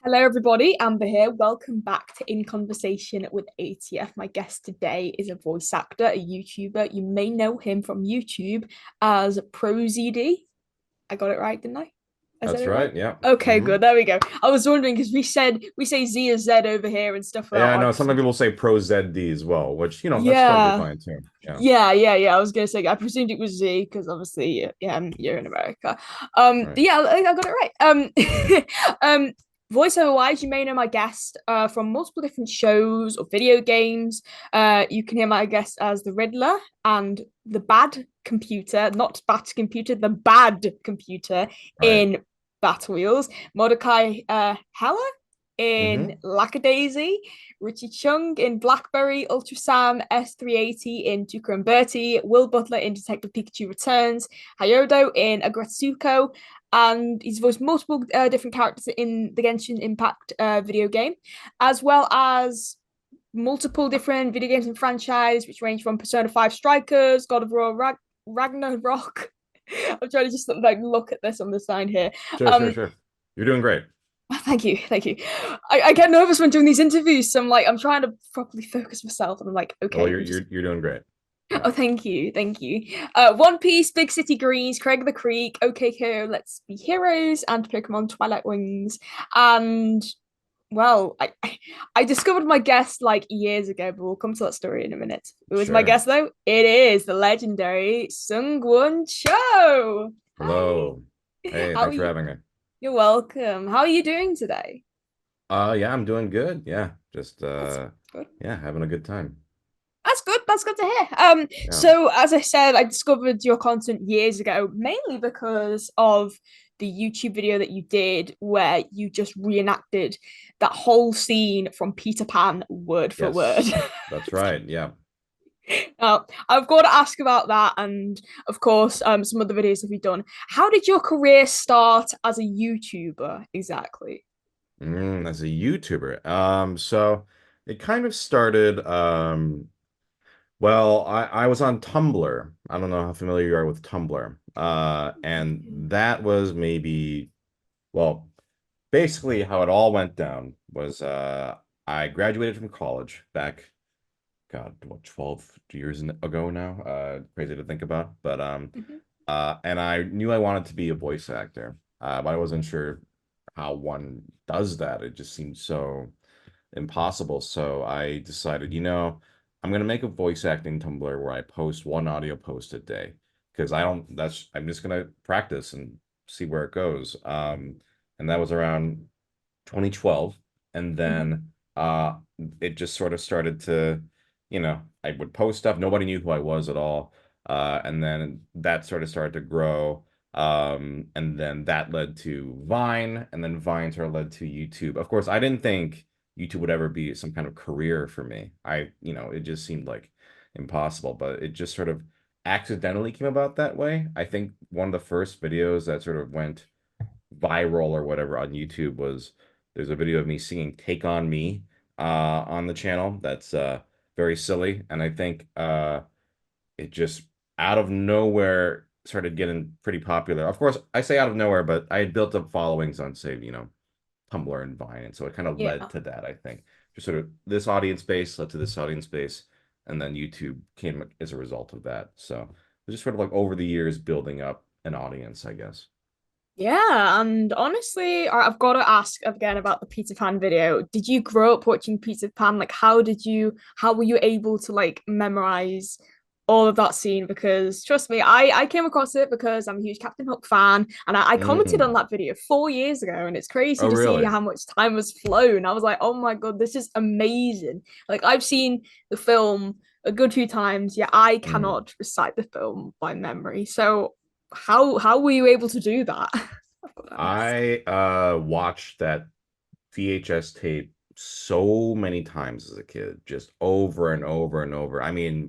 Hello, everybody. Amber here. Welcome back to In Conversation with ATF. My guest today is a voice actor, a YouTuber. You may know him from YouTube as ProZD. I got it right, didn't I? I said That's it right. right. Yeah. Okay, hmm good. There we go. I was wondering because we say Z as Z over here and stuff like that. Yeah, I no, presume. sometimes people say ProZD as well, which, that's totally Yeah, fine too. Yeah. yeah. I was gonna say I presumed it was Z because obviously, yeah, you're in America. Right. Yeah, I got it right. Voiceover wise, you may know my guest from multiple different shows or video games. You can hear my guest as the Riddler and the Bad Computer, not Bat Computer, the Bad Computer Right. in Batwheels. Mordecai Heller in hmm Lackadaisy, Ritchie Chung in Blackberry, Ultra Sam S380 in Tuca and Bertie, Will Butler in Detective Pikachu Returns, Hyodo in Aggretsuko, and he's voiced multiple different characters in the Genshin Impacrt video game, as well as multiple different video games and franchise, which range from Persona 5 Strikers, God of War, Ragnarok. I'm trying to just like look at this on the side here. Sure, sure, Um, sure. You're doing great. thank you. I get nervous when doing these interviews, so I'm trying to properly focus myself, and I'm like, Well, okay, you're I'm just. you're you're doing great. Yeah. Oh, thank you. One Piece, Big City Greens, Craig the Creek, OKKO, Let's Be Heroes, and Pokemon Twilight Wings. And well, I discovered my guest like years ago, but we'll come to that story in a minute. Who is my Sure. guest though? It is the legendary SungWon Cho. Hi, Hello. Hey, how are thanks for you? having me. You're welcome. How are you doing today? Yeah, I'm doing good. Yeah. Just That's good. yeah, having a good time. That's good. That's good to hear. Yeah. So as I said, I discovered your content years ago, mainly because of the YouTube video that you did where you just reenacted that whole scene from Peter Pan word for word. Yes. That's right. Yeah. I've got to ask about that, and of course, some other videos that you've done. How did your career start as a YouTuber exactly? As a YouTuber. So it kind of started well, I was on Tumblr. I don't know how familiar you are with Tumblr. And that was maybe, well, basically how it all went down was I graduated from college back, God, what, 12 years ago now? Crazy to think about. But Mhm. and I knew I wanted to be a voice actor. But I wasn't sure how one does that. It just seemed so impossible. So I decided, I'm gonna make a voice acting Tumblr where I post one audio post a day because I'm just gonna practice and see where it goes. And that was around 2012, and Mhm. then it just sort of started to, I would post stuff. Nobody knew who I was at all, and then that sort of started to grow. And then that led to Vine, and then Vine sort of led to YouTube. Of course, I didn't think YouTube would ever be some kind of career for me. It just seemed like impossible, but it just sort of accidentally came about that way. I think one of the first videos that sort of went viral or whatever on YouTube was there's a video of me singing Take On Me on the channel that's very silly. And I think it just out of nowhere started getting pretty popular. Of course, I say out of nowhere, but I had built up followings on, say, Tumblr and Vine. And so it kind of led Yeah. to that, I think. Just sort of this audience base led to this audience base. And then YouTube came as a result of that. So it was just sort of like over the years building up an audience, I guess. Yeah, and honestly, I've got to ask again about the Peter Pan video. Did you grow up watching Peter Pan? Like, how were you able to like memorize all of that scene? Because trust me, I came across it because I'm a huge Captain Hook fan, and I commented on Mm. that video 4 years ago, and it's crazy Oh, to see really? how much time has flown. I was like, oh my God, this is amazing. Like, I've seen the film a good few times, yeah, I Mm. cannot recite the film by memory. So how were you able to do that? I've got to ask. I watched that VHS tape so many times as a kid, just over and over and over. I mean,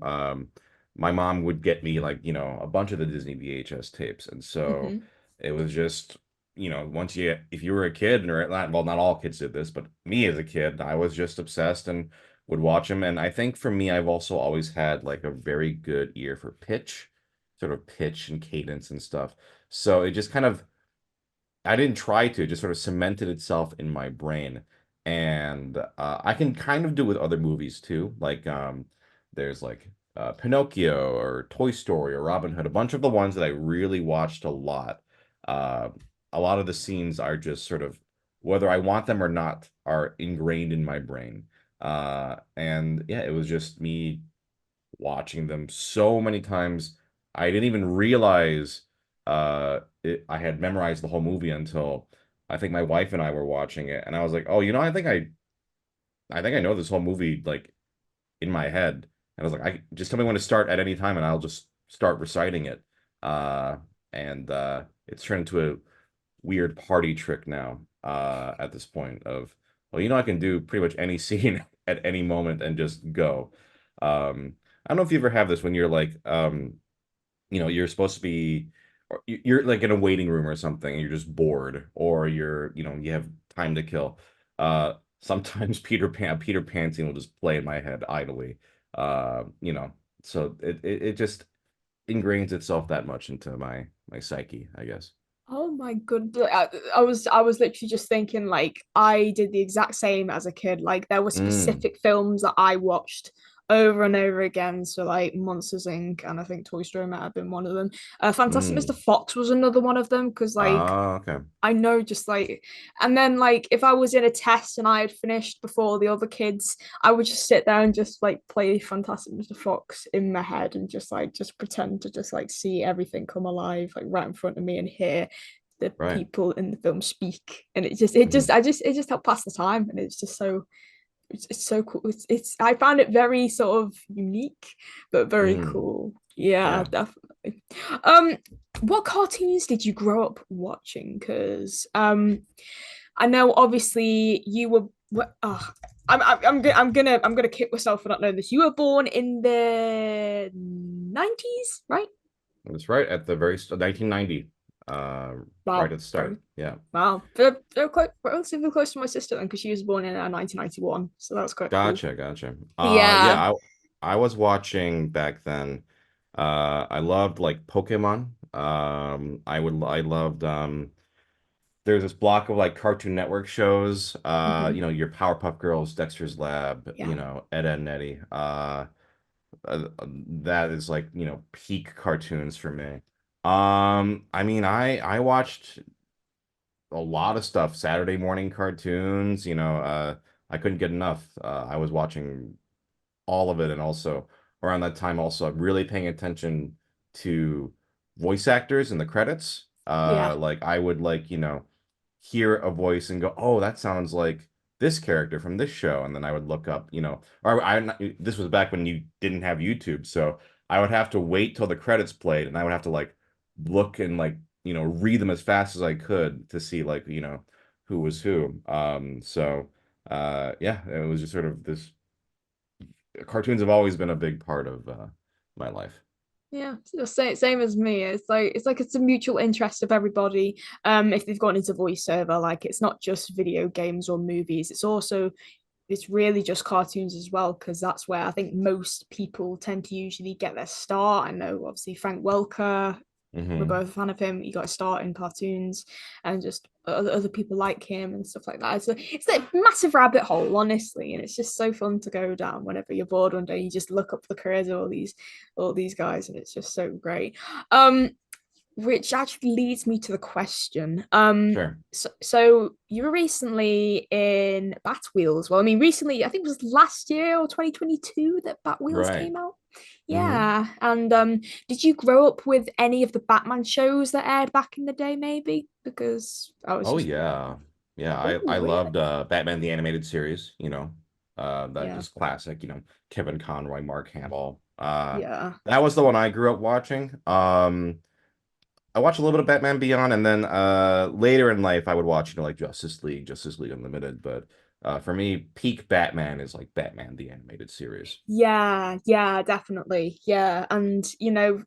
my mom would get me like, a bunch of the Disney VHS tapes. And so Hmm. it was just, if you were a kid, or not, well, not all kids did this, but me as a kid, I was just obsessed and would watch them. And I think for me, I've also always had like a very good ear for pitch, sort of pitch and cadence and stuff. So it just kind of I didn't try to, it just sort of cemented itself in my brain. And I can kind of do with other movies too. Like there's like Pinocchio or Toy Story or Robin Hood, a bunch of the ones that I really watched a lot. Uh, a lot of the scenes are just sort of, whether I want them or not, are ingrained in my brain. And yeah, it was just me watching them so many times. I didn't even realize I had memorized the whole movie until I think my wife and I were watching it, and I was like, "Oh, I think I know this whole movie like in my head." And I was like, "I just tell me when to start at any time, and I'll just start reciting it." Uh, and it's turned into a weird party trick now. At this point of, well, I can do pretty much any scene at any moment and just go. I don't know if you ever have this when you're like, you're supposed to be, or you're like in a waiting room or something, and you're just bored, or you have time to kill. Sometimes Peter Pan scene will just play in my head idly. You know, so it just ingrains itself that much into my psyche, I guess. Oh my god. I was literally just thinking like I did the exact same as a kid. Like there were Mm, specific films that I watched over and over again. So like Monsters Inc. and I think Toy Story might have been one of them. Fantastic Mr. mm. Fox was another one of them because like Okay. I know just like and then like if I was in a test and I had finished before the other kids, I would just sit there and just like play Fantastic Mr. Fox in my head and just pretend to just like see everything come alive like right in front of me and hear the Right. people in the film speak. And it just Hmm. it just helped pass the time and it's just so it's so cool. It's I found it very sort of unique, but very Mm. cool. Yeah, Yeah. definitely. Um, what cartoons did you grow up watching? Because I know obviously you were. I'm gonna kick myself for not knowing this. You were born in the 90s, right? That's right. At the 1990, right Wow, at the very start. Yeah. wow. They're quite relatively close to my sister then, because she was born in 1991, so that was quite cool. Gotcha, gotcha. Yeah, Yeah, I was watching back then. I loved like Pokemon. I loved there's this block of like Cartoon Network shows. mhm, Your Powerpuff Girls, Dexter's Lab, yeah, Ed, Edd n Eddy. That is like, peak cartoons for me. I mean, I watched a lot of stuff. Saturday morning cartoons, I couldn't get enough. I was watching all of it, and also around that time, also really paying attention to voice actors in the credits. yeah, Like I would like, hear a voice and go, "Oh, that sounds like this character from this show," and then I would look up, or this was back when you didn't have YouTube, so I would have to wait till the credits played, and I would have to like look and like read them as fast as I could to see like who was who. Yeah, it was just sort of this. Cartoons have always been a big part of my life. yeah. It's the same as me. It's a mutual interest of everybody. If they've gone into voiceover, like it's not just video games or movies. It's really just cartoons as well, because that's where I think most people tend to usually get their start. I know obviously Frank Welker, we're Hmm. both a fan of him. He got a start in cartoons, and just other people like him and stuff like that. It's like a massive rabbit hole, honestly, and it's just so fun to go down whenever you're bored one day. You just look up the careers of all these guys, and it's just so great. Which actually leads me to the question. Sure. So you were recently in Batwheels. Well, I mean, recently, I think it was last year or 2022 that Batwheels Right. came out. Hmm. Yeah. And did you grow up with any of the Batman shows that aired back in the day, maybe? Because I was Oh just, yeah. Yeah, I oh, really? loved Batman the Animated Series, that Yeah. just classic, Kevin Conroy, Mark Hamill. Yeah. That was the one I grew up watching. I watched a little bit of Batman Beyond, and then later in life I would watch, like Justice League Unlimited, but for me, peak Batman is like Batman the Animated Series. Yeah, yeah, definitely. Yeah. And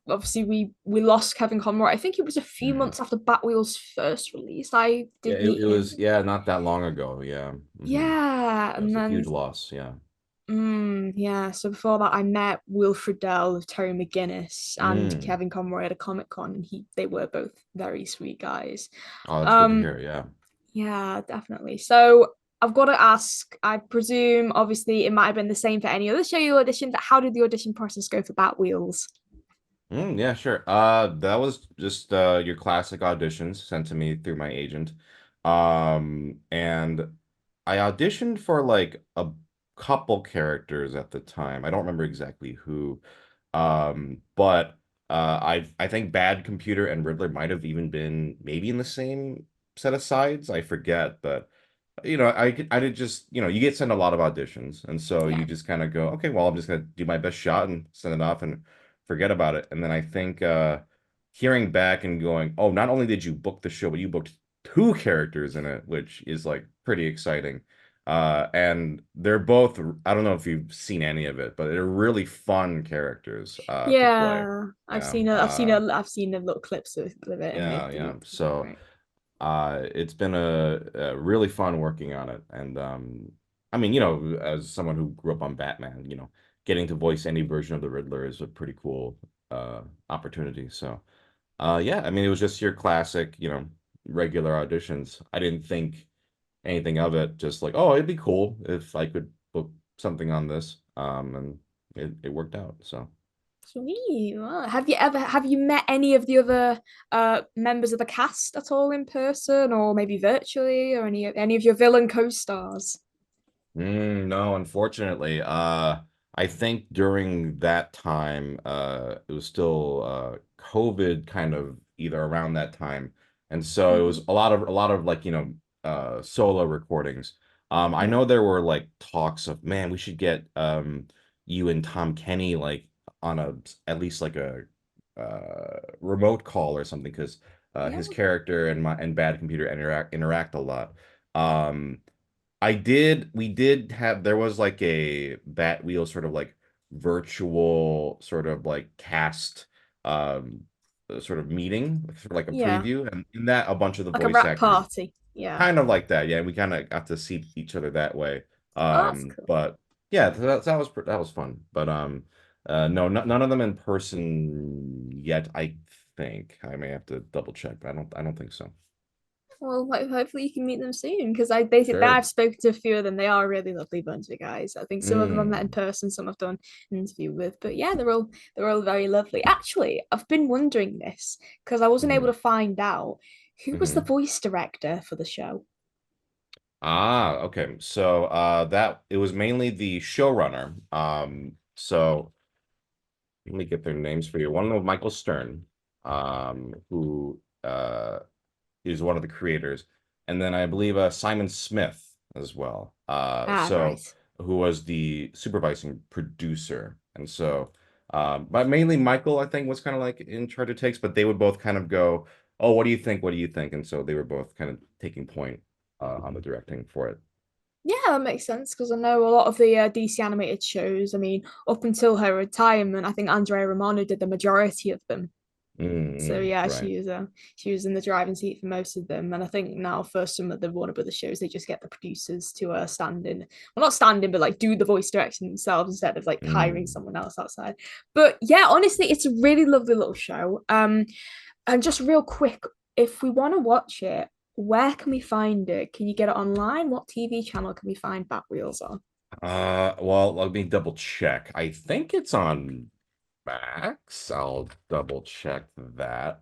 obviously we lost Kevin Conroy. I think it was a few Mhm. months after Batwheels first released. I Yeah, did it meet was him. yeah, not that long ago. Yeah. Yeah. That And was a then huge loss. Yeah. Yeah. So before that, I met Will Friedle, Terry McGinnis, and Mm. Kevin Conroy at a Comic Con, and they were both very sweet guys. Oh, that's good to Um, hear. Yeah. yeah, definitely. So I've got to ask. I presume, obviously, it might have been the same for any other show you auditioned. How did the audition process go for Batwheels? Yeah, sure. That was just your classic auditions sent to me through my agent. And I auditioned for like a couple characters at the time. I don't remember exactly who. But I think Bad Computer and Riddler might have even been maybe in the same set of sides. I forget, but I did just, you get sent a lot of auditions, and so Yeah. you just kind of go, okay, well, I'm just gonna do my best shot and send it off and forget about it. And then I think hearing back and going, oh, not only did you book the show, but you booked two characters in it, which is like pretty exciting. And they're both, I don't know if you've seen any of it, but they're really fun characters to play. Yeah, Yeah. I've seen the little clips of it, and Yeah, they yeah. look So great. it's been a really fun working on it. And I mean, as someone who grew up on Batman, getting to voice any version of the Riddler is a pretty cool uh opportunity. So yeah, I mean, it was just your classic, regular auditions. I didn't think anything of it, just like, oh, it'd be cool if I could book something on this. And it worked out. So Sweet. Wow. Have you met any of the other members of the cast at all in person, or maybe virtually, or any of your villain co-stars? No, unfortunately. I think during that time, it was still COVID kind of either around that time. And so it Mhm. was a lot of like, solo recordings. I Yeah. know there were like talks of, man, we should get you and Tom Kenny like on at least like a remote call or something because Yeah. his character and Bad Computer interact a lot. Um we did have, there was like a Batwheel sort of like virtual sort of like cast um sort of meeting, sort of like a Yeah. preview. And in that, a bunch of the Like a voice rap actors party. Yeah. kind of like that. Yeah, we kind of got to see each other that way. Oh, that's cool. But yeah, that was fun. But no, none of them in person yet, I think. I may have to double check, but I don't think so. Well, hopefully you can meet them soon because I basically Sure. I've spoken to a few of them. They are a really lovely bunch of guys. I think some of them I've met in Mm. person, some I've done an interview with. But yeah, they're all very lovely. Actually, I've been wondering this because I wasn't able hmm to find out who was the hmm voice director for the show. Okay. So that it was mainly the showrunner. So let me get their names for you. One was Michael Stern, who is one of the creators, and then I believe Simon Smith as well. Ah, So right. who was the supervising producer, and so but mainly Michael, I think, was kind of like in charge of takes, but they would both kind of go, "Oh, what do you think? What do you think?" And so they were both kind of taking point on the directing for it. Yeah, that makes sense because I know a lot of the DC animated shows. I mean, up until her retirement, I think Andrea Romano did the majority of them. So yeah, Right. she was in the driving seat for most of them, and I think now for some of the Warner Brothers shows, they just get the producers to stand in, well, not stand in, but like do the voice direction themselves instead of like hiring Mm. someone else outside. But yeah, honestly, it's a really lovely little show. And just real quick, if we want to watch it, where can we find it? Can you get it online? What TV channel can we find Batwheels on? Well, let me double check. I think it's on Max. I'll double check that.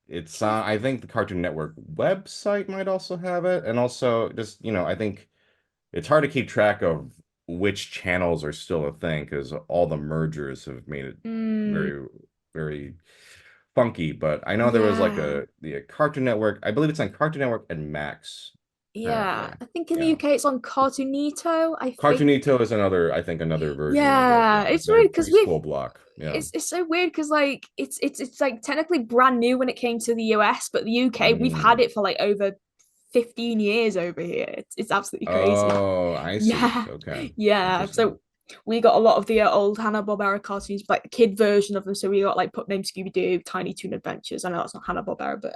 It's I think the Cartoon Network website might also have it, and also just I think it's hard to keep track of which channels are still a thing because all the mergers have made it Mm, very, very funky. But I know there was like yeah. the Cartoon Network. I believe it's on Cartoon Network and Max Yeah, currently. I think in the Yeah. UK it's on Cartoonito, I think. Cartoonito is another, I think, another version that, Yeah, yeah, it's they're weird because pretty we've school block. Yeah. it's so weird because like it's like technically brand new when it came to the US, but the UK we've had Mm. it for like over 15 years over here. It's absolutely crazy. Oh, I see. Yeah, Okay. yeah. Interesting. So we got a lot of the old Hanna-Barbera cartoons, like the kid version of them. So we got like Pup Named Scooby-Doo, Tiny Toon Adventures. I know that's not Hanna-Barbera, but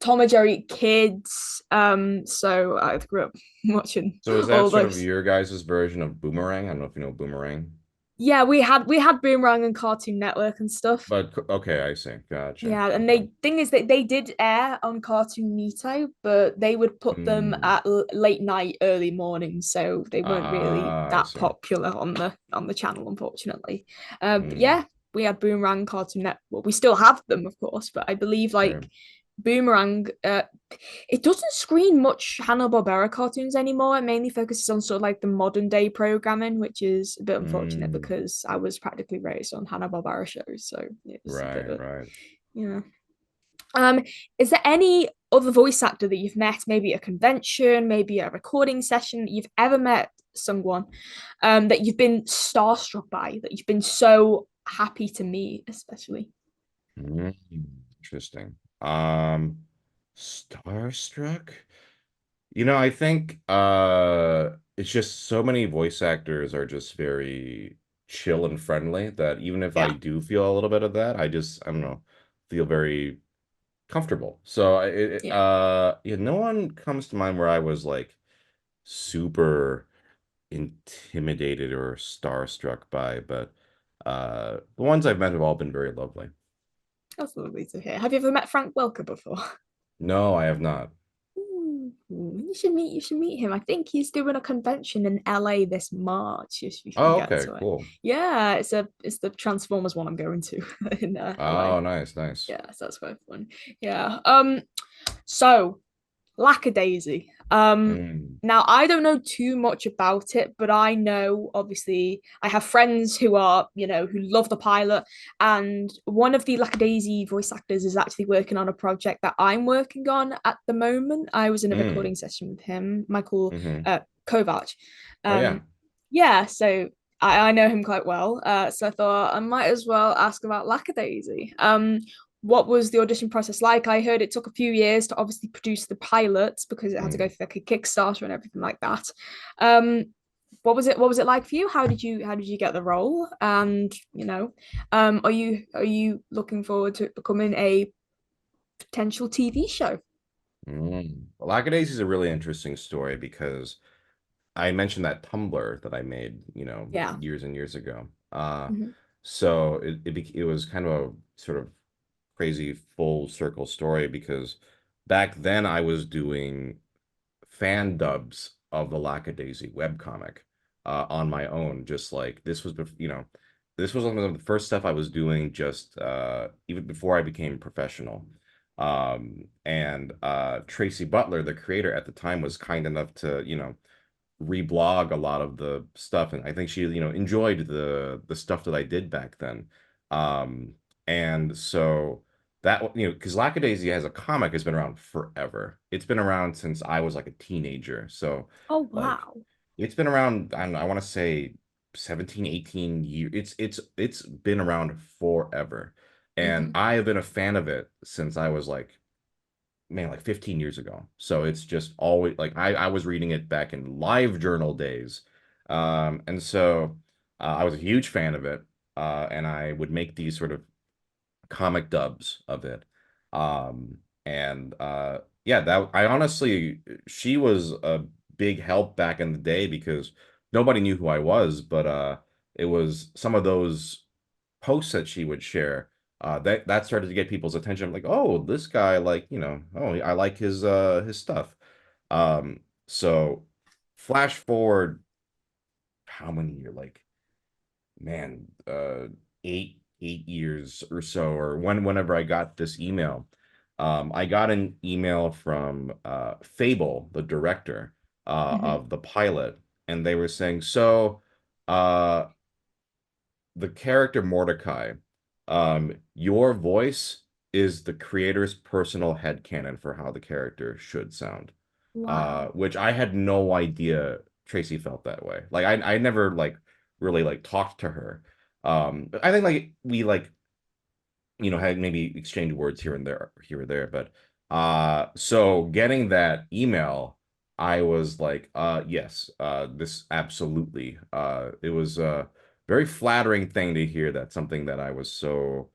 Tom and Jerry kids. So I grew up watching So is that all sort of those. your guys' version of Boomerang? I don't know if you know Boomerang, Yeah, we had Boomerang and Cartoon Network and stuff. but okay, I see. Gotcha. Yeah, and Okay. they thing is that they did air on Cartoon Network, but they would put them Hmm. at late night, early morning, so they weren't really Ah, I that see. popular on the channel, unfortunately. But Hmm. yeah, we had Boomerang, Cartoon Network. Well, we still have them, of course, but I believe Sure. like Boomerang, it doesn't screen much Hanna-Barbera cartoons anymore. It mainly focuses on sort of like the modern day programming, which is a bit unfortunate Hmm. because I was practically raised on Hanna-Barbera shows, so it was a bit Right, of a right. yeah. Um, is there any other voice actor that you've met, maybe a convention, maybe a recording session that you've ever met someone that you've been starstruck by, that you've been so happy to meet, especially? Hmm. Interesting. Starstruck? I think it's just so many voice actors are just very chill and friendly that even if I Yeah, do feel a little bit of that, I don't know, feel very comfortable. So yeah. yeah, no one comes to mind where I was like super intimidated or starstruck by, but the ones I've met have all been very lovely. That's lovely to hear. Have you ever met Frank Welker before? No, I have not. Ooh, you should meet him. I think he's doing a convention in LA this March if you can Oh, get okay, to it. cool. Yeah, it's the Transformers one I'm going to in LA. Oh, nice, nice. Yeah, so that's quite fun. Yeah. So Lackadaisy. Mm, Now I don't know too much about it, but I know obviously I have friends who are, who love the pilot, and one of the Lackadaisy voice actors is actually working on a project that I'm working on at the moment. I was in a recording mm, session with him, Michael hmm. Kovac. Oh, yeah. Um, yeah, so I know him quite well. So I thought I might as well ask about Lackadaisy. What was the audition process like? I heard it took a few years to obviously produce the pilot because it had to go Mm. through like a Kickstarter and everything like that. Um, what was it like for you? How did you get the role? And are you looking forward to it becoming a potential TV show? Mm. Well, Lackadaisy is a really interesting story because I mentioned that Tumblr that I made, Yeah. years and years ago. Mhm. So it was kind of a sort of crazy full circle story because back then I was doing fan dubs of the Lackadaisy webcomic on my own. Just like this was one of the first stuff I was doing just even before I became professional. And Tracy Butler, the creator at the time, was kind enough to, reblog a lot of the stuff, and I think she, enjoyed the stuff that I did back then. Um, and so that, because Lackadaisy as a comic has been around forever. It's been around since I was like a teenager. So Oh like wow. it's been around, I don't know, I want to say 17, 18 years. It's been around forever. And Hmm. I have been a fan of it since I was like, man, like 15 years ago. So it's just always like I was reading it back in live journal days. And so I was a huge fan of it. And I would make these sort of comic dubs of it. And yeah, that I honestly, she was a big help back in the day because nobody knew who I was, but it was some of those posts that she would share that started to get people's attention. Like, oh, this guy, like, oh, I like his stuff. So flash forward how many years, like, man, 8 years or so, or whenever I got this email. I got an email from Fable, the director Hmm. of the pilot, and they were saying, so uh the character Mordecai, your voice is the creator's personal headcanon for how the character should sound. Wow. Which I had no idea Tracy felt that way. Like I never like really like talked to her. I think like we like had maybe exchanged words here and there, here or there, but so getting that email, I was like, yes, this absolutely. It was a very flattering thing to hear that something that I was so,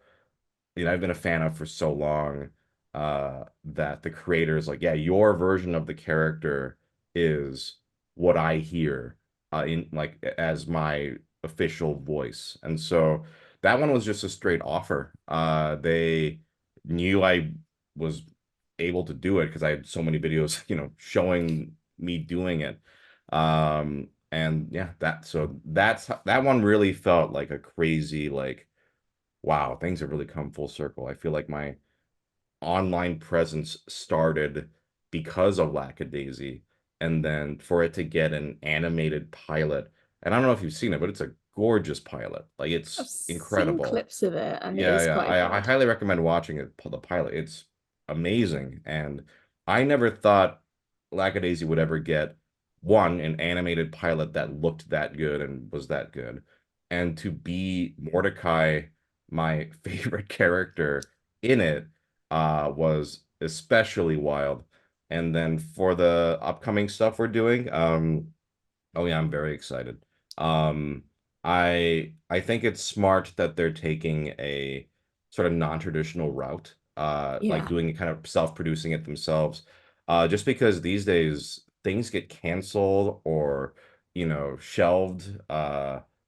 I've been a fan of for so long. that the creators like, yeah, your version of the character is what I hear in like as my official voice. And so that one was just a straight offer. They knew I was able to do it because I had so many videos, showing me doing it. And yeah, that one really felt like a crazy, like, wow, things have really come full circle. I feel like my online presence started because of Lackadaisy, and then for it to get an animated pilot, and I don't know if you've seen it, but it's a gorgeous pilot. Like I've it's seen incredible. clips of it, and it Yeah, is yeah. quite I good. highly recommend watching it, the pilot. It's amazing. And I never thought Lackadaisy would ever get one, an animated pilot that looked that good and was that good. And to be Mordecai, my favorite character in it, was especially wild. And then for the upcoming stuff we're doing, oh yeah, I'm very excited. Um, I think it's smart that they're taking a sort of non-traditional route, like Yeah, doing it kind of self-producing it themselves. Just because these days things get canceled or, shelved,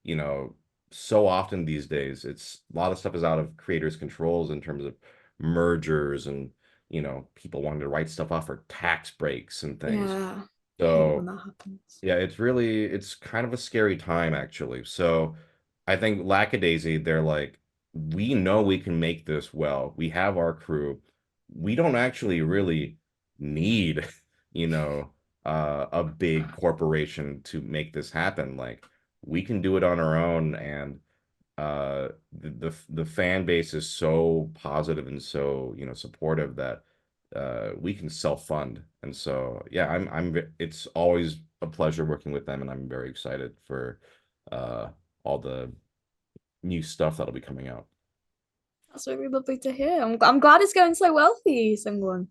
you know, so often these days. It's a lot of stuff is out of creators' controls in terms of mergers and, people wanting to write stuff off for tax breaks and things. yeah. I hate it when So that happens. yeah, it's kind of a scary time actually. So I think Lackadaisy, they're like, we know we can make this well. We have our crew. We don't actually really need, you know, a big corporation to make this happen. Like we can do it on our own, and the fan base is so positive and so supportive that we can self-fund. And so yeah, it's always a pleasure working with them, and I'm very excited for uh all the new stuff that'll be coming out. That's really lovely to hear. I'm glad it's going so well for you, someone.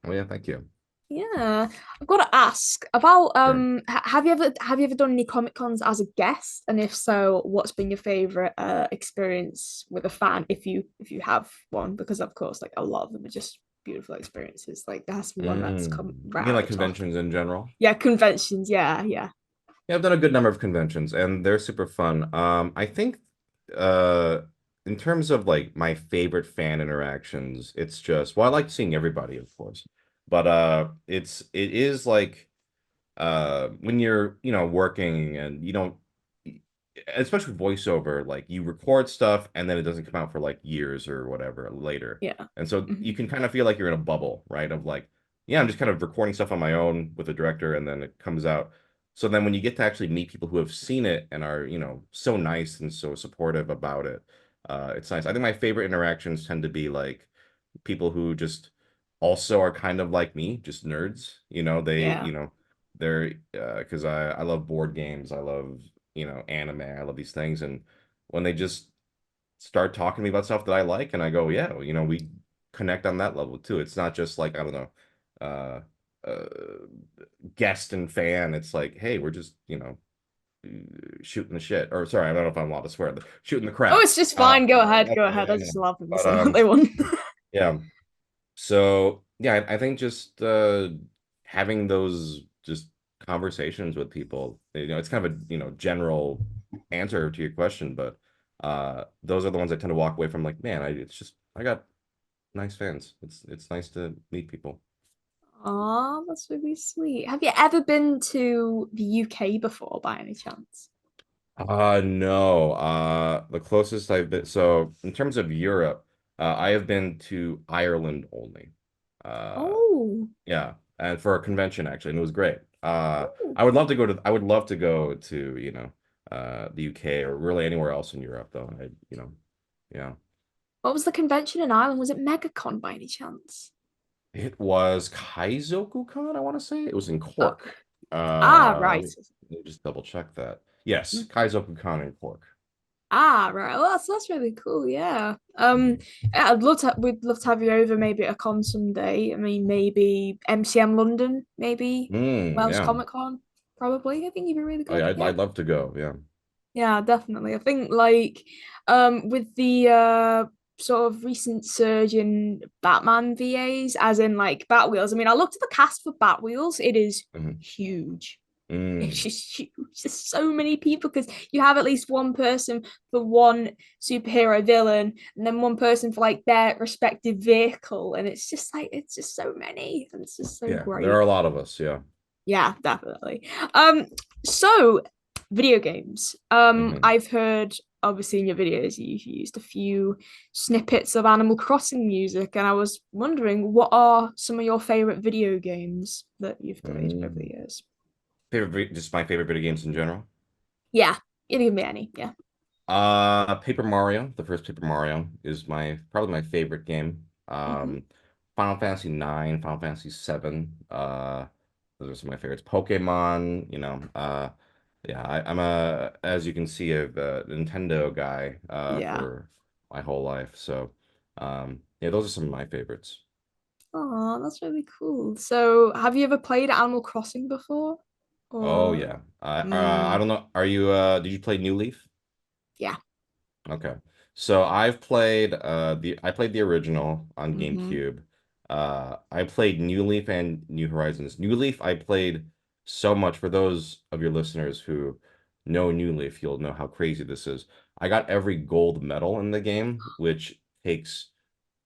Oh yeah, thank you. Yeah, I've got to ask about Sure. have you ever done any Comic Cons as a guest? And if so, what's been your favorite experience with a fan if you have one? Because of course, like a lot of them are just beautiful experiences. Like there has to be one that's come You right mean out like the top. conventions in general? Yeah, conventions. Yeah, yeah, Yeah, I've done a good number of conventions and they're super fun. I think uh in terms of like my favorite fan interactions, it's just, well, I like seeing everybody, of course. But it is like when you're, working and you don't, especially voiceover, like you record stuff and then it doesn't come out for like years or whatever later. yeah. And so you Mhm. can kind of feel like you're in a bubble, right? Of like, yeah, I'm just kind of recording stuff on my own with a director and then it comes out. So then when you get to actually meet people who have seen it and are, so nice and so supportive about it, it's nice. I think my favorite interactions tend to be like people who just also are kind of like me, just nerds. Yeah. They're because I love board games, I love anime, I love these things, and when they just start talking to me about stuff that I like, and I go, yeah, well, we connect on that level too. It's not just like I don't know, uh, uh, guest and fan. It's like, hey, we're just shooting the shit, or sorry, I don't know if I'm allowed to swear, but shooting the Oh, crap. it's just fine. Go ahead. Yeah, Go yeah, ahead. I yeah. just love when they But say what they want. yeah. So yeah, I think just having those just conversations with people, it's kind of a general answer to your question, but those are the ones I tend to walk away from like, man, I got nice fans. It's nice to meet people. Oh, that's really sweet. Have you ever been to the UK before by any chance? No. The closest I've been, so in terms of Europe, I have been to Ireland only. Uh, Oh, Yeah, and for a convention actually, and it was great. oh. I would love to go to, the UK or really anywhere else in Europe though. Yeah. What was the convention in Ireland? Was it MegaCon by any chance? It was Kaizoku-con, I want to say. It was in Cork. Okay. Right. Let me just double check that. Yes, Mm. Kaizoku-con in Cork. Right. Well, that's really cool. Yeah. Mhm. Yeah, we'd love to have you over maybe at a con someday. I mean, maybe MCM London, maybe Welsh Yeah. Comic Con, probably. I think you'd be really good. Yeah. I'd love to go. Yeah. Yeah, definitely. I think like with the sort of recent surge in Batman VAs, as in like Batwheels. I mean, I looked at the cast for Batwheels. It is Mhm. huge. It's Mm. just huge. There's so many people because you have at least one person for one superhero villain, and then one person for like their respective vehicle, and it's just like it's just so many, and it's just so Yeah, there are great. a lot of us. Yeah. Yeah, definitely. So video games. Hmm. I've heard obviously in your videos you've used a few snippets of Animal Crossing music, and I was wondering what are some of your favorite video games that you've played over the Mm. years? Just my favorite video games in general. Yeah, you can give me any. Yeah. Paper Mario, the first Paper Mario is my probably my favorite game. Hmm. Final Fantasy 9, Final Fantasy 7, those are some of my favorites. Pokemon, yeah, I'm as you can see, a Nintendo guy, Yeah. for my whole life. So, yeah, those are some of my favorites. Oh, that's really cool. So, have you ever played Animal Crossing before? Oh Or, yeah. I mm, don't know. Did you play New Leaf? yeah. Okay. So I played the original on Hmm. GameCube. I played New Leaf and New Horizons. New Leaf I played so much. For those of your listeners who know New Leaf, you'll know how crazy this is. I got every gold medal in the game, which takes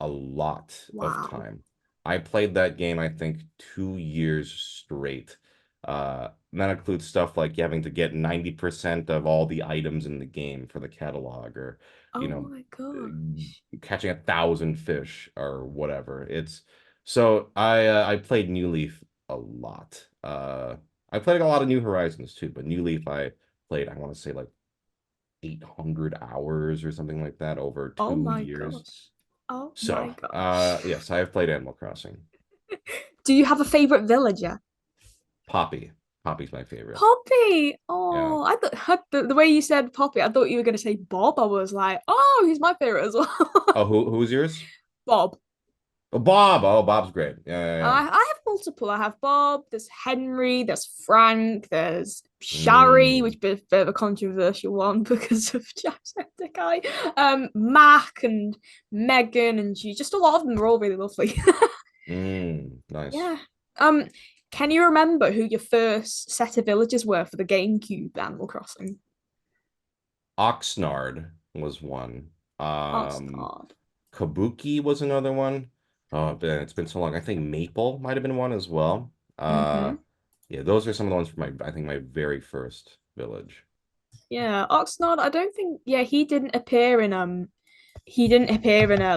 a lot of Wow. time. I played that game, I think, 2 years straight. And that includes stuff like having to get 90% of all the items in the game for the catalog, or, you Oh know, my gosh. catching 1,000 fish or whatever. I played New Leaf a lot. I played a lot of New Horizons too, but New Leaf I played, I want to say like 800 hours or something like that over Oh two my years. gosh. Oh my So, gosh. yes, I have played Animal Crossing. Do you have a favorite villager? Poppy. Poppy's my favorite. Poppy. Yeah. Oh, I thought the way you said Poppy, I thought you were going to say Bob. I was like, oh, he's my favorite as well. Oh, who's yours? Bob. Oh, Bob. Oh, Bob's great. Yeah, I have multiple. I have Bob, there's Henry, there's Frank, there's yeah, Shari, yeah. which is a bit of a controversial one because of Jacksepticeye. Mac and Megan and she just a lot of them are all really lovely. Nice. Yeah. Um, can you remember who your first set of villagers were for the GameCube Animal Crossing? Oxnard was one. Um, Oxnard. Kabuki was another one. Oh, man, it's been so long. I think Maple might have been one as well. Mm-hmm. Yeah, those are some of the ones for I think my very first village. Yeah, Oxnard, I don't think he didn't appear in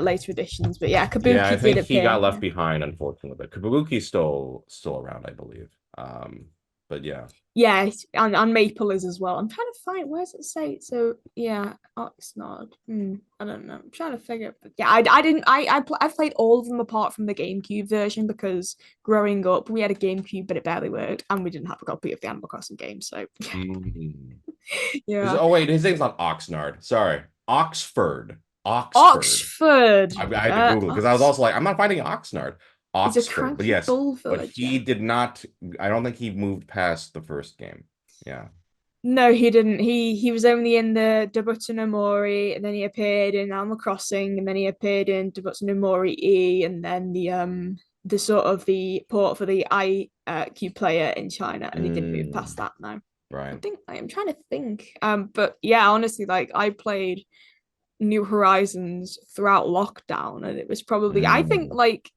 later editions, but yeah, Yeah, I Kabuki did think he appear. got left Yeah. behind, unfortunately, but Kabuki's still around, I believe. But yeah. Yeah, and Maple is as well. I'm trying to find where does it say? So yeah, Oxnard. I don't know. I'm trying to figure. But yeah, I didn't. I played all of them apart from the GameCube version because growing up we had a GameCube, but it barely worked, and we didn't have a copy of the Animal Crossing game. So Mm. yeah, Oh wait, his name's not Oxnard. Sorry, Oxford. Oxford. Oxford. I had to Google because I was also like, I'm not finding Oxnard. It's a Oxford, but cranky yes, bull but he villager. did not. I don't think he moved past the first game. Yeah. No, he didn't. He was only in the Debutto no Mori, and then he appeared in Animal Crossing, and then he appeared in Debutto no Mori E, and then the sort of the port for the IQ player in China, and he didn't move past Mm, that now. I right. think I am trying to think. But yeah, honestly, like I played New Horizons throughout lockdown, and it was probably I think Mm, like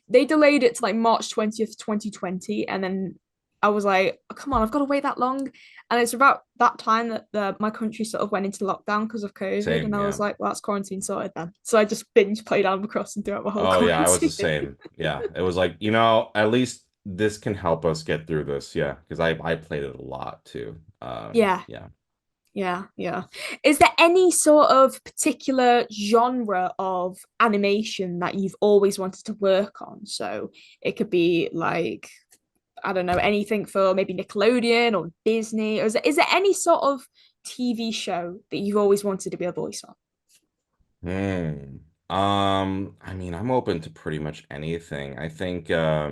they delayed it to like March 20th, 2020, and then I was like, oh, come on, I've got to wait that long. And it's about that time that my country sort of went into lockdown because of COVID, and same. I was Yeah. like, well, that's quarantine sorted then. So I just binge played Animal Crossing throughout the whole Oh yeah, I was the quarantine. same. Yeah, it was like, at least this can help us get through this. Yeah, because I played it a lot too. Yeah, Yeah. yeah, yeah. Is there any sort of particular genre of animation that you've always wanted to work on? So it could be like, I don't know, anything for maybe Nickelodeon or Disney, or is there any sort of TV show that you've always wanted to be a voice on? Hmm. I mean, I'm open to pretty much anything. I think, uh,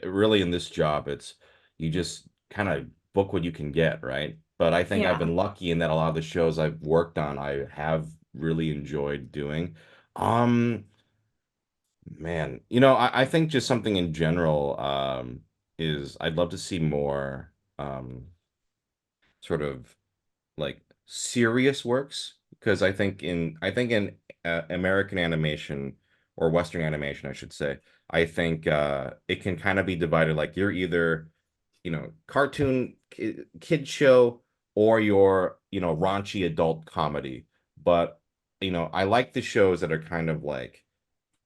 really in this job, it's you just kind of book what you can get, right? but I think I've Yeah. been lucky in that a lot of the shows I've worked on, I have really enjoyed doing. Um, Man, I think just something in general, is I'd love to see more, sort of like serious works, because I think in American animation, or Western animation, I should say, I think it can kind of be divided, like you're either, cartoon kid show, or you're, raunchy adult comedy. But I like the shows that are kind of like,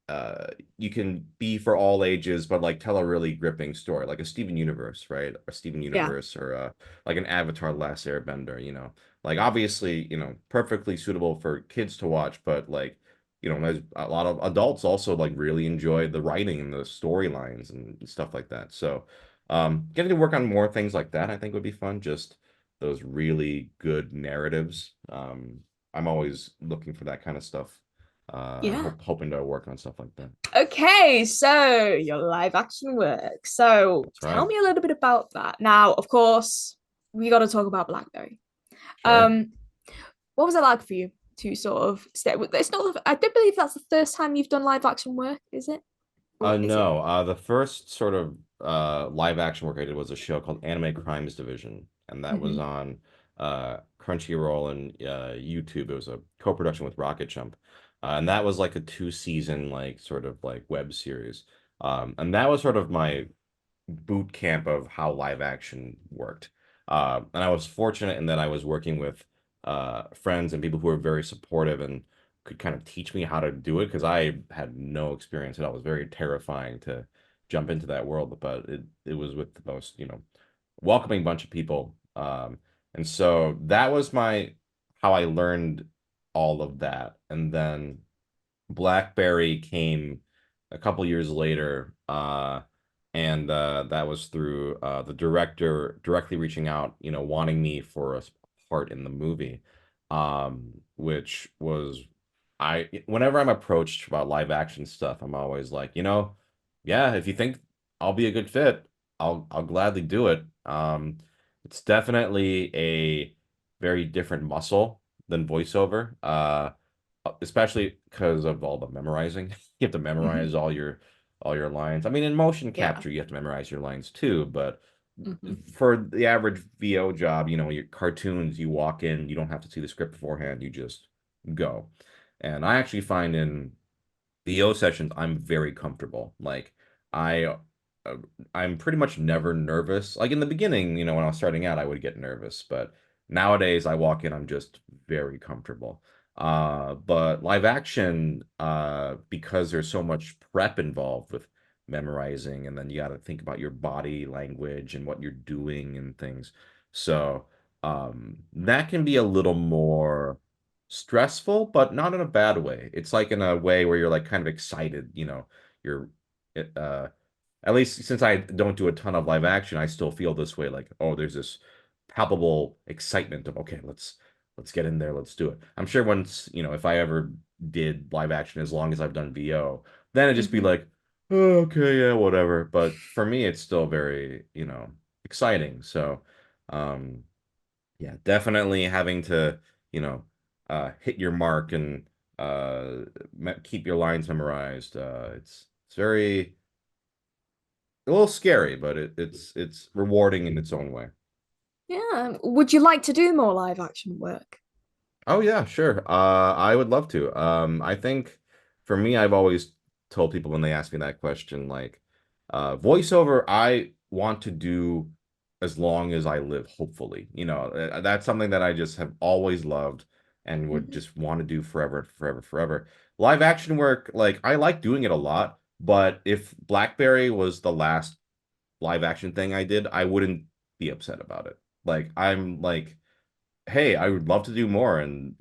uh you can be for all ages, but like tell a really gripping story, like a Steven Universe, right? A Steven Yeah. Universe, or like an Avatar Last Airbender, like obviously, perfectly suitable for kids to watch, but like, there's a lot of adults also like really enjoy the writing and the storylines and stuff like that. So getting to work on more things like that, I think, would be fun. Just those really good narratives. I'm always looking for that kind of stuff, and Yeah. hoping to work on stuff like that. Okay, so your live action work. So That's tell right. me a little bit about that. Now, of course, we got to talk about Blackberry. Sure. Um, what was it like for you to sort of stay with? It's not. I don't believe that's the first time you've done live action work, is it? Or is it? No. The first sort of live action work I did was a show called Anime Crimes Division, and that was Hmm. on Crunchyroll and YouTube. It was a co-production with Rocket Jump, and that was like a two-season, like sort of like web series. And that was sort of my boot camp of how live action worked. And I was fortunate in that I was working with friends and people who were very supportive and could kind of teach me how to do it, because I had no experience at all. It was very terrifying to jump into that world, but it was with the most, welcoming bunch of people. And so that was my how I learned all of that. And then Blackberry came a couple years later, and that was through the director directly reaching out, wanting me for a part in the movie, which was whenever I'm approached about live action stuff, I'm always like, yeah, if you think I'll be a good fit, I'll gladly do it. It's definitely a very different muscle than voiceover. Especially because of all the memorizing. You have to Hmm. memorize all your lines. I mean, in motion Yeah. capture, you have to memorize your lines too, but Hmm. for the average VO job, your cartoons, you walk in, you don't have to see the script beforehand, you just go. And I actually find in VO sessions, I'm very comfortable. Like I uh, I'm pretty much never nervous. Like in the beginning, when I was starting out, I would get nervous, but nowadays I walk in, I'm just very comfortable. But live action, because there's so much prep involved with memorizing, and then you got to think about your body language and what you're doing and things. So, that can be a little more stressful, but not in a bad way. It's like in a way where you're like kind of excited, you're uh at least since I don't do a ton of live action, I still feel this way, like, oh, there's this palpable excitement of, okay, let's get in there, let's do it. I'm sure once, if I ever did live action as long as I've done VO, then it'd just be Hmm. like, oh, okay, yeah, whatever. But for me, it's still very, exciting. So, um yeah, definitely having to, you know, hit your mark and keep your lines memorized. It's very a little scary, but it's rewarding in its own way. Yeah. Would you like to do more live action work? Oh yeah, sure. I would love to. I think for me, I've always told people when they ask me that question, like, voiceover, I want to do as long as I live, hopefully. That's something that I just have always loved and would Hmm. just want to do forever, forever, forever. Live action work, like, I like doing it a lot, but if Blackberry was the last live action thing I did, I wouldn't be upset about it. Like, I'm like, hey, I would love to do more, and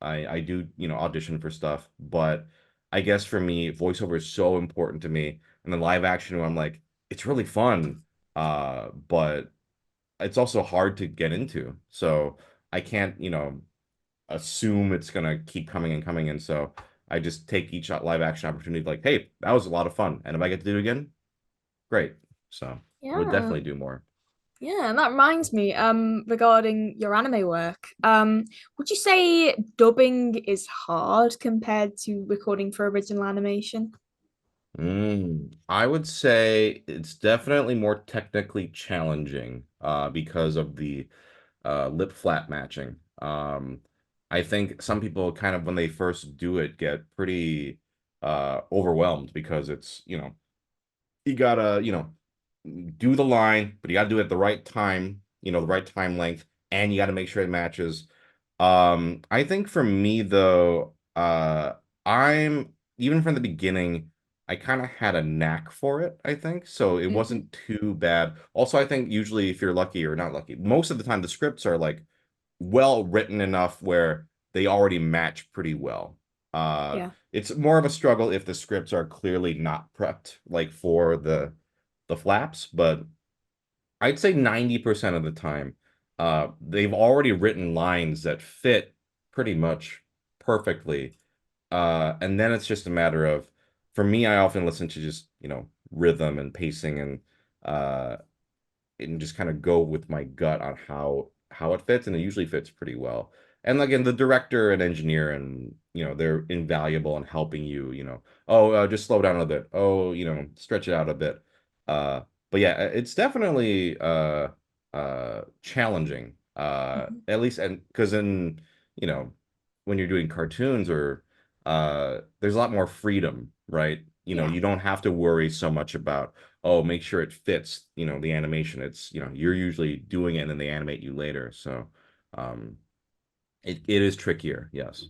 I do, audition for stuff, but I guess for me, voiceover is so important to me, and then live action, I'm like, it's really fun, but it's also hard to get into, so I can't, assume it's gonna keep coming and coming, and so I just take each live action opportunity like, hey, that was a lot of fun, and if I get to do it again, great. So would Yeah. definitely do more. Yeah, and that reminds me, regarding your anime work, would you say dubbing is hard compared to recording for original animation? I would say it's definitely more technically challenging because of the lip flap matching. I think some people kind of when they first do it get pretty overwhelmed because it's, you gotta, do the line, but you gotta do it at the right time, the right time length, and you gotta make sure it matches. I think for me though, I'm even from the beginning, I kind of had a knack for it, I think. So it Hmm. wasn't too bad. Also, I think usually if you're lucky or not lucky, most of the time the scripts are like well written enough where they already match pretty well. Yeah. It's more of a struggle if the scripts are clearly not prepped like for the flaps, but I'd say 90% of the time, they've already written lines that fit pretty much perfectly. And then it's just a matter of, for me, I often listen to just, rhythm and pacing uh, and just kind of go with my gut on how it fits, and it usually fits pretty well. And again, the director and engineer, and they're invaluable in helping you. Oh, just slow down a bit. Oh, stretch it out a bit. Uh, but yeah, it's definitely challenging. Hmm. At least, and because in you know when you're doing cartoons or there's a lot more freedom, right? Yeah. You don't have to worry so much about, oh, make sure it fits, the animation. It's, you're usually doing it and then they animate you later. So um it is trickier, yes.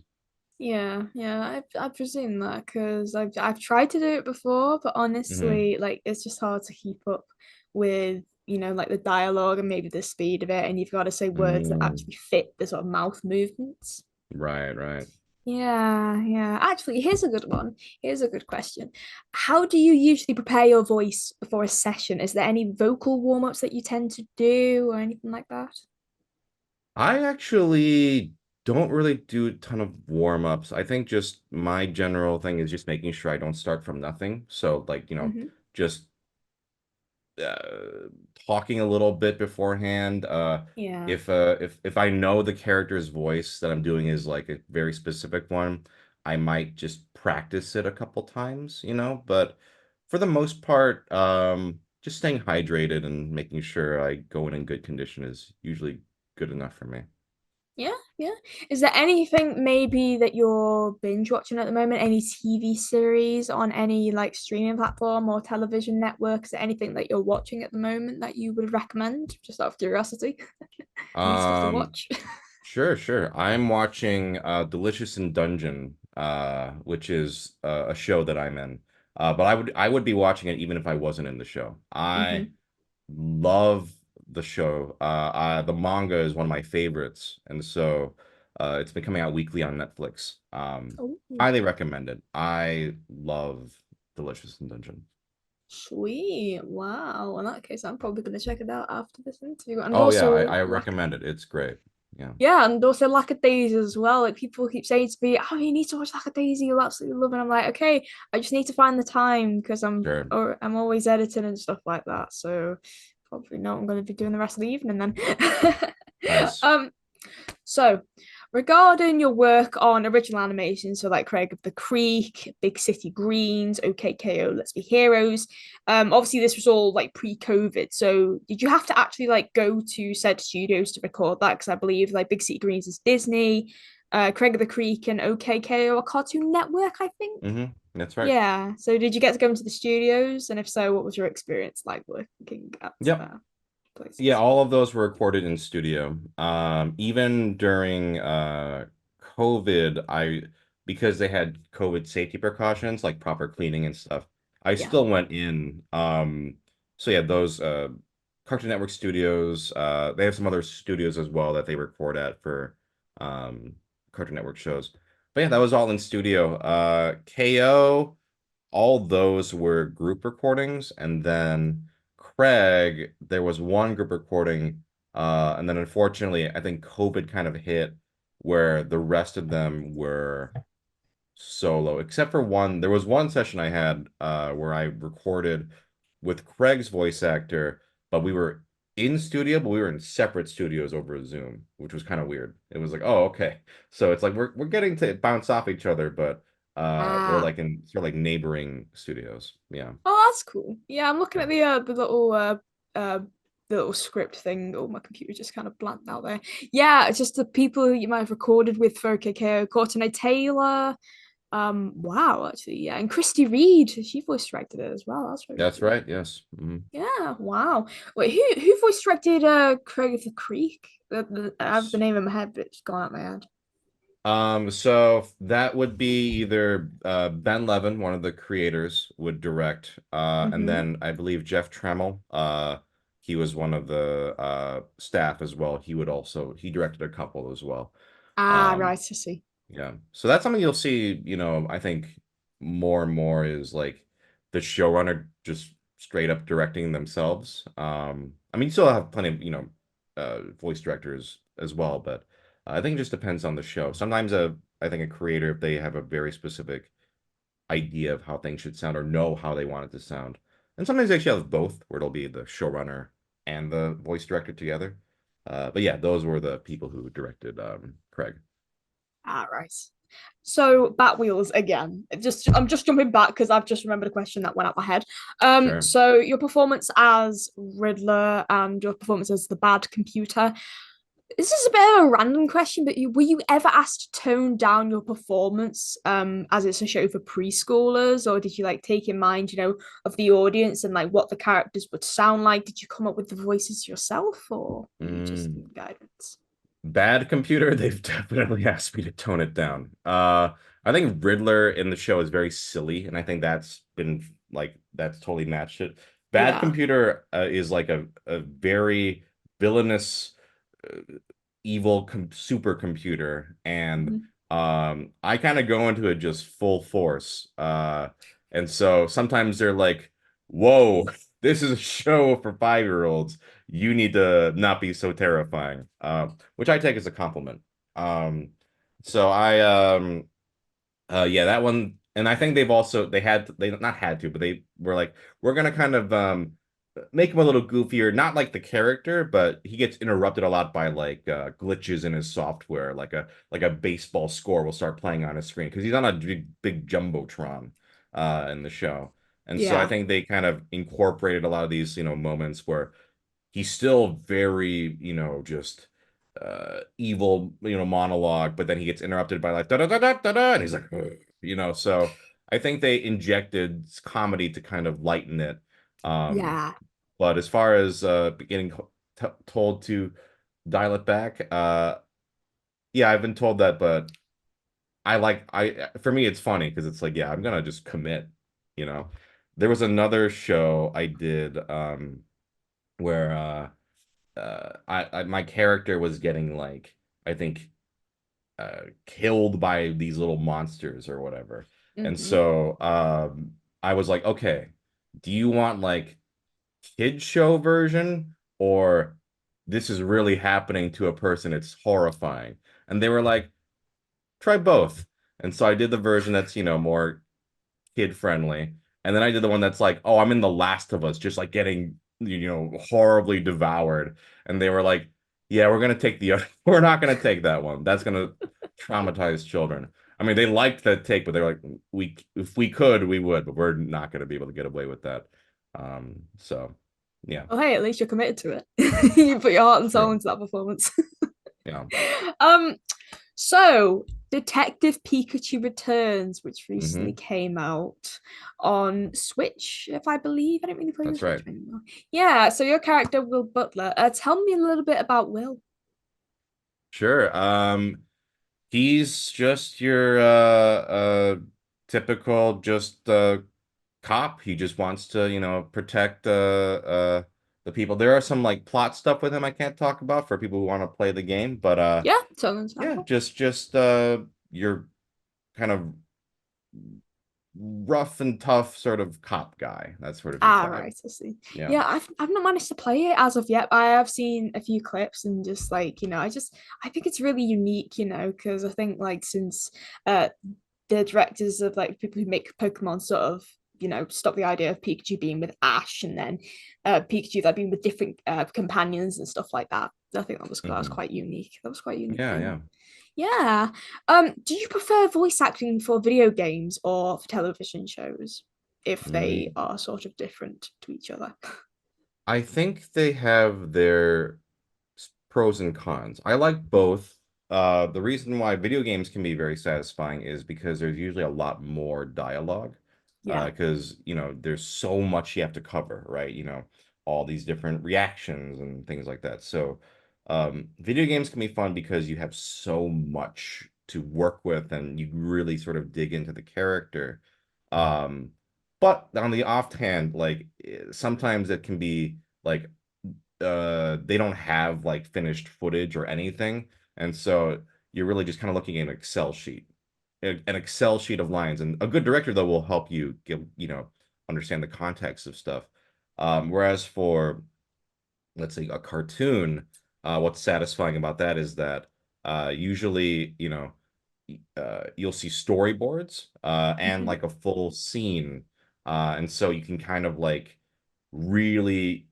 Yeah, yeah, I presume that because I've tried to do it before, but Hmm. honestly, like it's just hard to keep up with, like the dialogue and maybe the speed of it, and you've got to say words that Mm, actually fit the sort of mouth movements. right, right. Yeah, yeah. Actually, here's a good one. Here's a good question. How do you usually prepare your voice before a session? Is there any vocal warm-ups that you tend to do or anything like that? I actually don't really do a ton of warm-ups. I think just my general thing is just making sure I don't start from nothing. So like, Hmm. just uh, talking a little bit beforehand. Yeah. If I know the character's voice that I'm doing is like a very specific one, I might just practice it a couple times, But for the most part, just staying hydrated and making sure I go in good condition is usually good enough for me. Yeah, yeah. Is there anything maybe that you're binge watching at the moment? Any TV series on any like streaming platform or television network? Is there anything that you're watching at the moment that you would recommend? Just out of curiosity. New stuff to Um, watch. Sure, sure. I'm watching Delicious in Dungeon, which is a show that I'm in. But I would be watching it even if I wasn't in the show. I Hmm. love the show. The manga is one of my favorites, and so it's been coming out weekly on Netflix. Oh, Highly recommend it. I love Delicious in Dungeon. sweet. Wow. In that case, I'm probably gonna check it out after this interview. And Oh yeah, also I like recommend it. It's great. Yeah, yeah, and also Lackadaisy as well. Like people keep saying to me, "Oh, you need to watch Lackadaisy. You'll absolutely love it." I'm like, okay, I just need to find the time because sure. I'm always editing and stuff like that. So probably not. I'm going to be doing the rest of the evening then. Nice. um, so, regarding your work on original animation, so like Craig of the Creek, Big City Greens, OKKO, Let's Be Heroes. Obviously this was all like pre-COVID. So did you have to actually like go to said studios to record that? Because I believe like Big City Greens is Disney, Craig of the Creek and OKKO are Cartoon Network, I think. That's right. Yeah. So did you get to go into the studios? And if so, what was your experience like working at Yep. Yeah, places? all of those were recorded in studio. Even during COVID, because they had COVID safety precautions like proper cleaning and stuff, I Yeah. still went in. So yeah, those Cartoon Network studios, they have some other studios as well that they record at for um Cartoon Network shows. But yeah, that was all in studio. KO, all those were group recordings, and then Craig, there was one group recording, and then unfortunately, I think COVID kind of hit where the rest of them were solo, except for one. There was one session I had where I recorded with Craig's voice actor, but we were in studio, but we were in separate studios over Zoom, which was kind of weird. It was like, oh, okay. So it's like we're getting to bounce off each other, but we're Ah, like in sort of like neighboring studios. Yeah. oh, that's cool. Yeah, I'm looking Yeah. at uh the little script thing. Oh, my computer just kind of blanked out there. Yeah, it's just the people you might have recorded with for KKO, Courtney Taylor. Wow, actually, yeah, and Christy Reed, she voice directed it as well. That's very That's cool. right. Yes. Mhm. Yeah, wow. Wait, who voice directed Craig of the Creek? I have the name in my head, but it's gone out my head. So that would be either Ben Levin, one of the creators, would direct, and Mm-hmm. then I believe Jeff Tremmel, he was one of the staff as well. He directed a couple as well. Ah, Um, right, I see. yeah. So that's something you'll see, I think more and more is like the showrunner just straight up directing themselves. I mean, you still have plenty of, voice directors as well, but I think it just depends on the show. Sometimes I think a creator, if they have a very specific idea of how things should sound or know how they want it to sound, and sometimes they actually have both, where it'll be the showrunner and the voice director together. But yeah, those were the people who directed Craig. Ah, right. So Batwheels again. I'm just jumping back because I've just remembered a question that went out my head. Sure. So your performance as Riddler and your performance as the bad computer. This is a bit of a random question, but were you ever asked to tone down your performance as it's a show for preschoolers, or did you like take in mind, of the audience and like what the characters would sound like? Did you come up with the voices yourself, or were you just Mm. in guidance? Bad Computer, they've definitely asked me to tone it down. I think Riddler in the show is very silly, and I think that's been like that's totally matched it. Bad Yeah. Computer is like a very villainous, uh, evil supercomputer, and Mhm. I kind of go into it just full force. And so sometimes they're like, "Whoa, this is a show for 5-year-olds. You need to not be so terrifying." Which I take as a compliment. Um, so yeah, that one, and I think they not had to, but they were like, we're gonna kind of make him a little goofier, not like the character, but he gets interrupted a lot by like glitches in his software, like a baseball score will start playing on his screen because he's on a big jumbotron in the show. And so I Yeah. think they kind of incorporated a lot of these, moments where he's still very, just evil, monologue, but then he gets interrupted by like da da da da da da, and he's like, "Ugh," so I think they injected comedy to kind of lighten it. Um, Yeah. but as far as getting told to dial it back, yeah, I've been told that, but for me it's funny because it's like, yeah, I'm gonna just commit, you know. There was another show I did where my character was getting like I think killed by these little monsters or whatever. And Hmm. so I was like, okay, do you want like kid show version or this is really happening to a person? It's horrifying. And they were like, try both. And so I did the version that's, more kid friendly. And then I did the one that's like, oh, I'm in The Last of Us, just like getting, horribly devoured. And they were like, yeah, we're gonna take the other, we're not gonna take that one. That's gonna traumatize children. I mean, they liked that take, but they were like, we if we could, we would, but we're not gonna be able to get away with that. So yeah, Well, hey, at least you're committed to it. You put your heart and soul true. into that performance. Yeah. um, So, Detective Pikachu Returns, which recently Hmm. came out on Switch, if I believe. I don't really play the That's Switch right. anymore. Yeah, so your character, Will Butler. Tell me a little bit about Will. Sure. He's just your typical just cop. He just wants to, protect the people. There are some like plot stuff with him I can't talk about for people who want to play the game, but Yeah, totally yeah, understandable. just your kind of rough and tough sort of cop guy. That's sort of his Ah, vibe. right, I see. Yeah. Yeah, I've not managed to play it as of yet. I have seen a few clips and just like, I think it's really unique, because I think like since uh the directors of like people who make Pokemon sort of stop the idea of Pikachu being with Ash and then Pikachu that being with different companions and stuff like that. I think that was Hmm. quite unique. That was quite a unique Yeah, thing. yeah. Yeah. Do you prefer voice acting for video games or for television shows if they Mm. are sort of different to each other? I think they have their pros and cons. I like both. The reason why video games can be very satisfying is because there's usually a lot more dialogue. Yeah. Because, there's so much you have to cover, right? All these different reactions and things like that. So, video games can be fun because you have so much to work with and you really sort of dig into the character. Um, but on the offhand, like sometimes it can be like they don't have like finished footage or anything, and so you're really just kind of looking at an Excel sheet, an Excel sheet of lines. And a good director though will help you give understand the context of stuff. Whereas for, let's say, a cartoon, what's satisfying about that is that usually you'll see storyboards and Mhm. like a full scene, and so you can kind of like really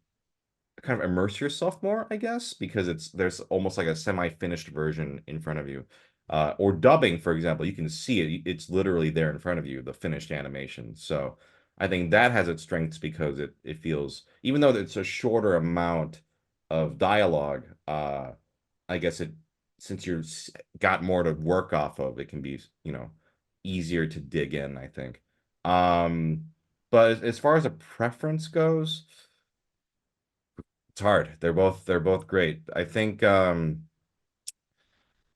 kind of immerse yourself more, I guess, because there's almost like a semi-finished version in front of you. Or dubbing, for example, you can see it. It's literally there in front of you, the finished animation. So I think that has its strengths because it feels, even though it's a shorter amount of dialogue, I guess since you've got more to work off of, it can be, easier to dig in, I think. Um, but as far as a preference goes, it's hard. They're both great. I think I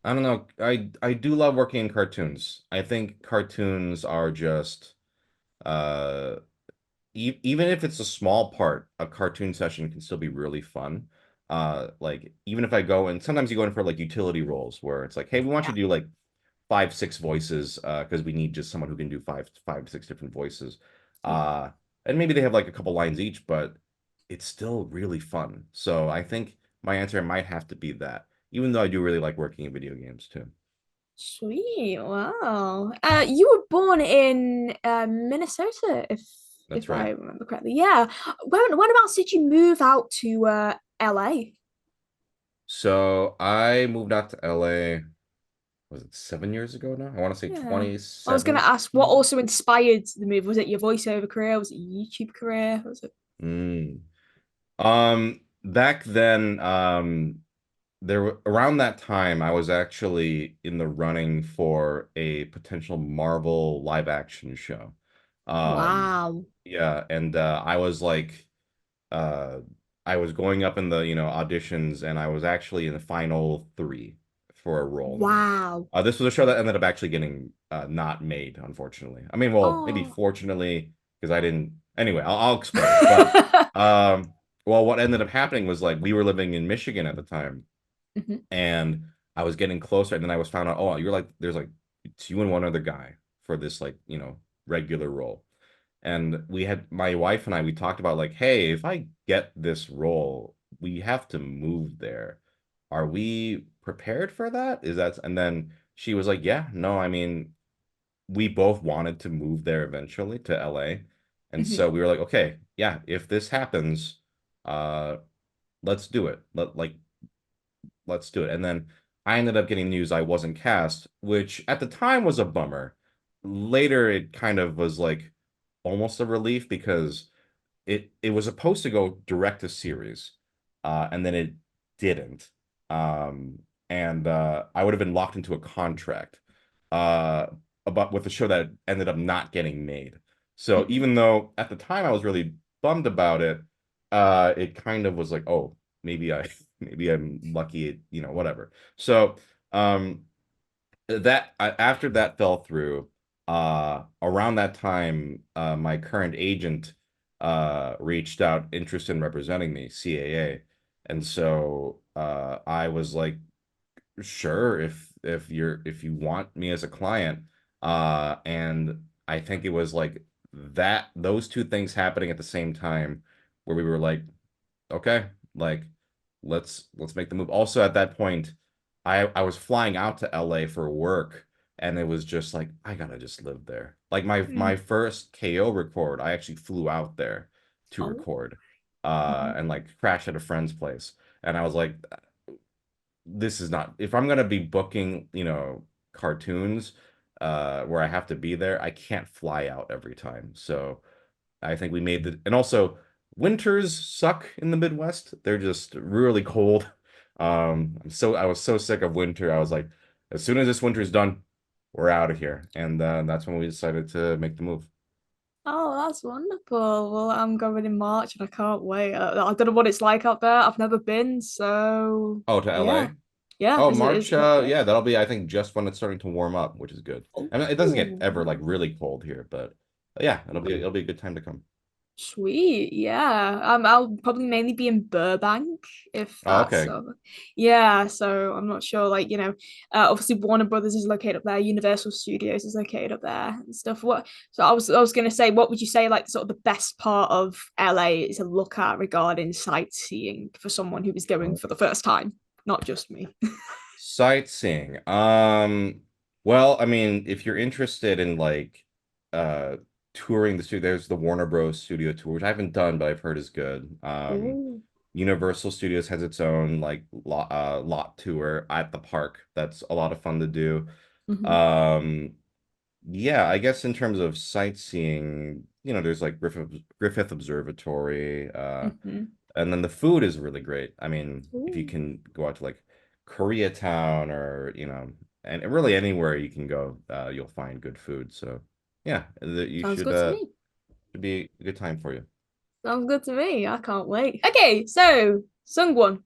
don't know. I do love working in cartoons. I think cartoons are just uh even if it's a small part, a cartoon session can still be really fun. Like even if I go and sometimes you go in for like utility roles where it's like, hey, we want you Yeah. to do like 5, 6 voices because we need just someone who can do five, 6 different voices. Yeah. Uh, and maybe they have like a couple lines each, but it's still really fun. So I think my answer might have to be that, even though I do really like working in video games too. Sweet. Wow. You were born in Minnesota, That's if right. I remember correctly. Yeah. When did you move out to LA? So I moved out to LA, was it 7 years ago now? I want to say Yeah. I was gonna ask what 2017. also inspired the move. Was it your voiceover career? Was it your YouTube career? Was it? Mm. Back then, around that time, I was actually in the running for a potential Marvel live action show. Um, Wow. yeah, and I was like, uh, I was going up in the auditions, and I was actually in the final three for a role in that. Wow. This was a show that ended up actually getting not made, unfortunately. I mean, well, maybe Oh. fortunately, because I didn't. Anyway, I'll explain. But um, well, what ended up happening was like we were living in Michigan at the time, Mhm. and I was getting closer, and then I was found out, oh, you're like, there's like it's you and one other guy for this like regular role. And my wife and I, we talked about like, hey, if I get this role, we have to move there. Are we prepared for that? And then she was like, yeah, no, I mean, we both wanted to move there eventually to LA. And Mhm. so we were like, okay, yeah, if this happens, uh, let's do it. Let's do it. And then I ended up getting news I wasn't cast, which at the time was a bummer. Later, it kind of was like almost a relief because it was supposed to go direct to series, and then it didn't. Um, and I would have been locked into a contract uh, about with the show that ended up not getting made. So Mhm. even though at the time I was really bummed about it, it kind of was like, oh, maybe I maybe I'm lucky, whatever. So um, after that fell through, around that time, my current agent reached out interested in representing me, CAA. And so I was like, sure, if you want me as a client. And I think it was like those two things happening at the same time where we were like, okay, like let's make the move. Also at that point, I was flying out to LA for work, and it was just like I gotta just live there. Like my Mm. first KO record, I actually flew out there to Oh. record, Mhm. and like crashed at a friend's place, and I was like, this is not, if I'm gonna be booking, cartoons, where I have to be there, I can't fly out every time. So I think we made the, and also winters suck in the Midwest. They're just really cold. I was so sick of winter. I was like, as soon as this winter's done, we're out of here. And that's when we decided to make the move. Oh, that's wonderful. Well, I'm going in March and I can't wait. I don't know what it's like out there. I've never been, so Oh, to yeah. LA? Yeah, Oh, is March. it not great? Yeah, that'll be, I think, just when it's starting to warm up, which is good. I mean, it doesn't get ever like Oh. really cold here, but yeah, it'll be a good time to come. Sweet, yeah. I'll probably mainly be in Burbank if Oh, that's okay. yeah. So I'm not sure, like obviously Warner Brothers is located up there, Universal Studios is located up there and stuff. What? So I was gonna say, what would you say like sort of the best part of LA to look at regarding sightseeing for someone who is going for the first time, not just me. Sightseeing. Well, I mean, if you're interested in like uh touring the studio, there's the Warner Bros. Studio tour, which I haven't done, but I've heard is good. Oh. Universal Studios has its own like lot tour at the park. That's a lot of fun to do. Hmm. Um, yeah, I guess in terms of sightseeing, there's like Griffith Observatory, Hmm. and then the food is really great. I mean, if you Ooh, can go out to like Koreatown or, and really anywhere you can go, you'll find good food. So yeah, you sounds good to me. should be a good time for you. Sounds good to me. I can't wait. Okay, so Sungwon,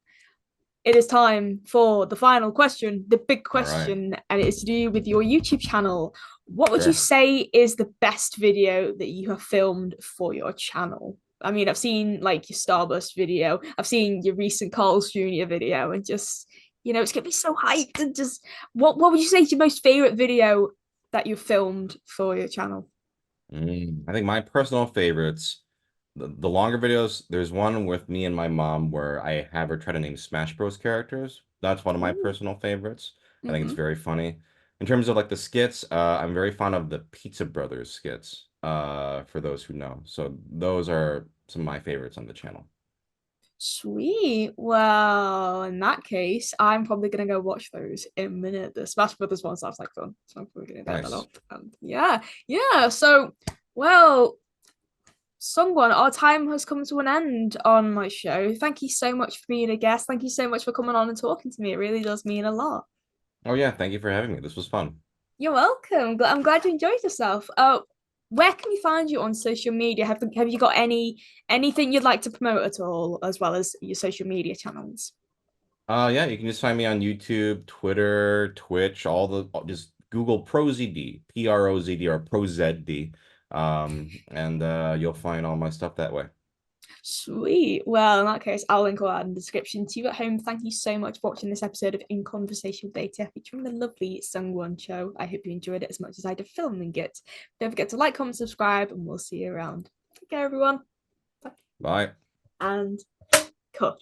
it is time for the final question, the big All right. question, and it is to do with your YouTube channel. What would you Sure. say is the best video that you have filmed for your channel? I mean, I've seen like your Starburst video, I've seen your recent Carl's Jr. video, and just it's getting me so hyped. And just what would you say is your most favorite video that you filmed for your channel? I think my personal favorites, the longer videos, there's one with me and my mom where I have her try to name Smash Bros. Characters. That's one of my Ooh. personal favorites. I think it's Mm-hmm. very funny. In terms of like the skits, I'm very fond of the Pizza Brothers skits, for those who know. So those are some of my favorites on the channel. Sweet. Well, in that case, I'm probably gonna go watch those in a minute. The Smash Brothers one sounds like fun, so I'm probably gonna load that Nice. up. And yeah, yeah. So, well, Sungwon, our time has come to an end on my show. Thank you so much for being a guest. Thank you so much for coming on and talking to me. It really does mean a lot. Oh yeah, thank you for having me. This was fun. You're welcome. I'm glad you enjoyed yourself. Where can we find you on social media? Have you got anything you'd like to promote at all, as well as your social media channels? Yeah, you can just find me on YouTube, Twitter, Twitch, just Google ProZD, PROZD or ProZD. And you'll find all my stuff that way. Sweet. Well, in that case, I'll link all that in the description. To you at home, thank you so much for watching this episode of In Conversation with Data featuring the lovely SungWon Cho. I hope you enjoyed it as much as I did filming it. Don't forget to like, comment, subscribe, and we'll see you around. Take care, everyone. Bye. And cut.